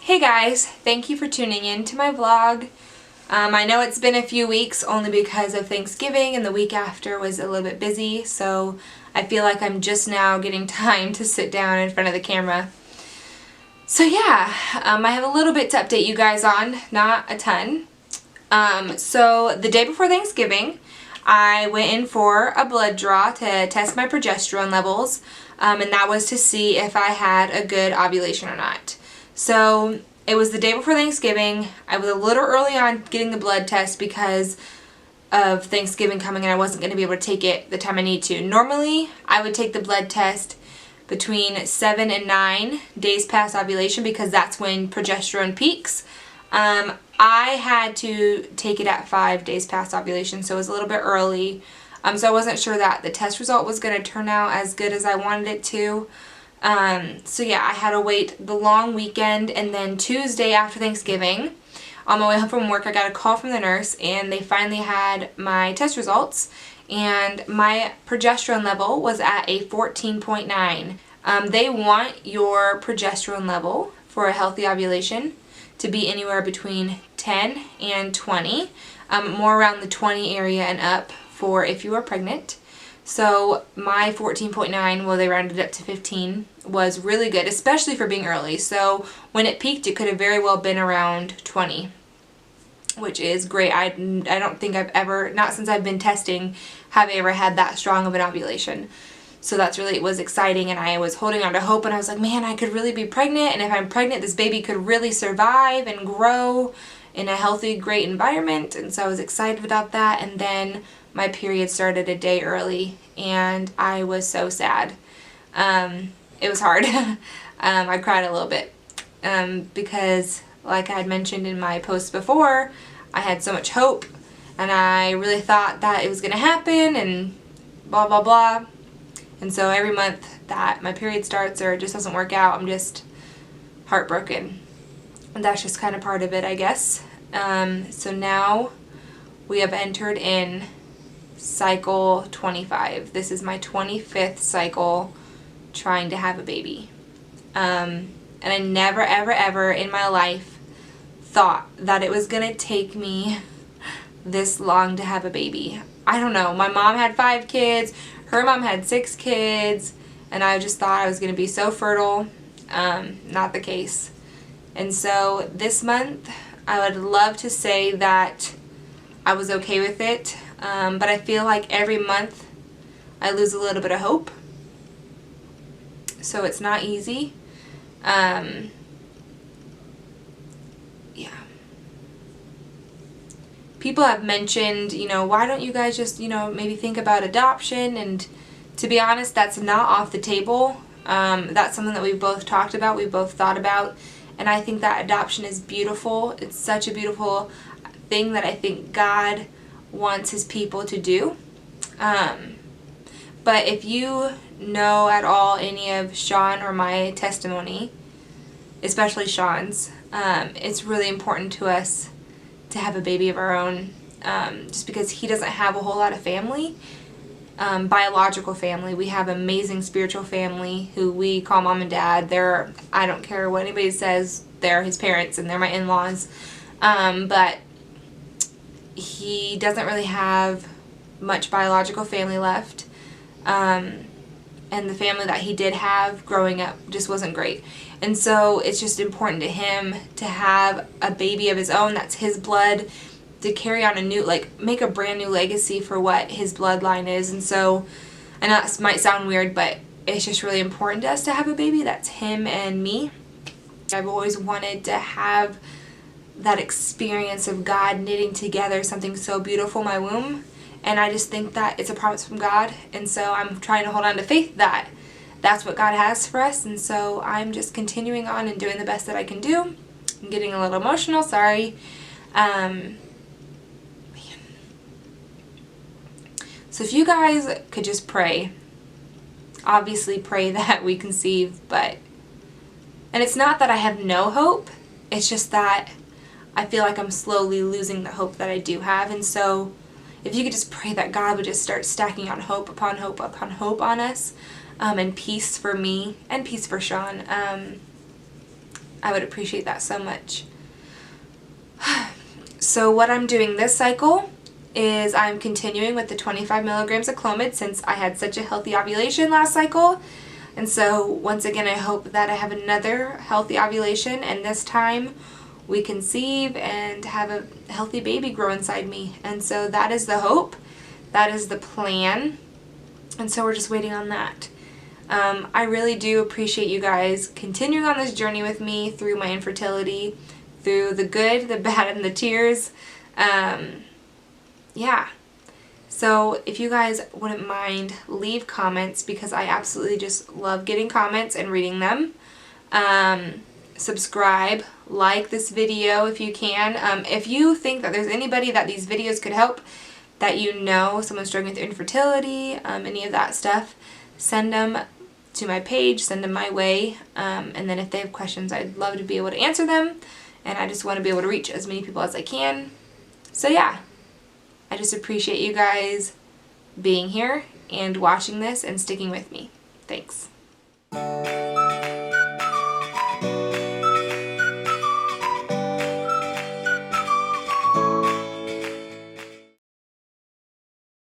Hey guys, thank you for tuning in to my vlog. I know it's been a few weeks only because of Thanksgiving and the week after was a little bit busy, so I feel like I'm just now getting time to sit down in front of the camera. So yeah, I have a little bit to update you guys on, not a ton. So the day before Thanksgiving, I went in for a blood draw to test my progesterone levels, and that was to see if I had a good ovulation or not. So it was the day before Thanksgiving. I was a little early on getting the blood test because of Thanksgiving coming and I wasn't going to be able to take it the time I need to. Normally, I would take the blood test between 7 and 9 days past ovulation because that's when progesterone peaks. I had to take it at 5 days past ovulation, so it was a little bit early. So I wasn't sure that the test result was going to turn out as good as I wanted it to. So yeah, I had to wait the long weekend, and then Tuesday after Thanksgiving, on my way home from work, I got a call from the nurse, and they finally had my test results, and my progesterone level was at a 14.9. They want your progesterone level for a healthy ovulation to be anywhere between 10 and 20, more around the 20 area and up for if you are pregnant. So my 14.9, well, they rounded it up to 15, was really good, especially for being early. So when it peaked, it could have very well been around 20, which is great. I don't think I've ever, not since I've been testing, have I ever had that strong of an ovulation. So that's really, it was exciting, and I was holding on to hope, and I was like, man, I could really be pregnant, and if I'm pregnant, this baby could really survive and grow in a healthy, great environment. And so I was excited about that, and then my period started a day early, and I was so sad. It was hard. I cried a little bit because, like I had mentioned in my post before, I had so much hope, and I really thought that it was going to happen, and blah, blah, blah. And so every month that my period starts or it just doesn't work out, I'm just heartbroken. And that's just kind of part of it, I guess. So now we have entered in cycle 25. This is my 25th cycle trying to have a baby. And I never, ever, ever in my life thought that it was going to take me this long to have a baby. I don't know. My mom had 5 kids. Her mom had 6 kids. And I just thought I was going to be so fertile. Not the case. And so this month, I would love to say that I was okay with it. But I feel like every month I lose a little bit of hope. So it's not easy. Yeah. People have mentioned, why don't you guys just, maybe think about adoption? And to be honest, that's not off the table. That's something that we've both talked about, we've both thought about. And I think that adoption is beautiful. It's such a beautiful thing that I think God wants His people to do. But if you know at all any of Sean or my testimony, especially Sean's, it's really important to us to have a baby of our own, just because he doesn't have a whole lot of family, biological family. We have amazing spiritual family who we call mom and dad. I don't care what anybody says, they're his parents and they're my in-laws, but he doesn't really have much biological family left, and the family that he did have growing up just wasn't great. And so it's just important to him to have a baby of his own that's his blood, to carry on make a brand new legacy for what his bloodline is. And so I know that might sound weird, but it's just really important to us to have a baby that's him and me. I've always wanted to have that experience of God knitting together something so beautiful in my womb, and I just think that it's a promise from God, and so I'm trying to hold on to faith that that's what God has for us. And so I'm just continuing on and doing the best that I can do. I'm getting a little emotional, sorry. So if you guys could just pray, obviously pray that we conceive, and it's not that I have no hope, it's just that I feel like I'm slowly losing the hope that I do have. And so if you could just pray that God would just start stacking on hope upon hope upon hope on us, and peace for me and peace for Sean. I would appreciate that so much. So what I'm doing this cycle is I'm continuing with the 25 milligrams of Clomid since I had such a healthy ovulation last cycle. And so once again, I hope that I have another healthy ovulation, and this time we conceive and have a healthy baby grow inside me. And so that is the hope. That is the plan. And so we're just waiting on that. I really do appreciate you guys continuing on this journey with me through my infertility, through the good, the bad, and the tears. Yeah. So if you guys wouldn't mind, leave comments, because I absolutely just love getting comments and reading them. Subscribe, like this video if you can. If you think that there's anybody that these videos could help, that you know, someone struggling with infertility, any of that stuff, send them to my page, send them my way, and then if they have questions, I'd love to be able to answer them, and I just want to be able to reach as many people as I can. So yeah, I just appreciate you guys being here and watching this and sticking with me. Thanks.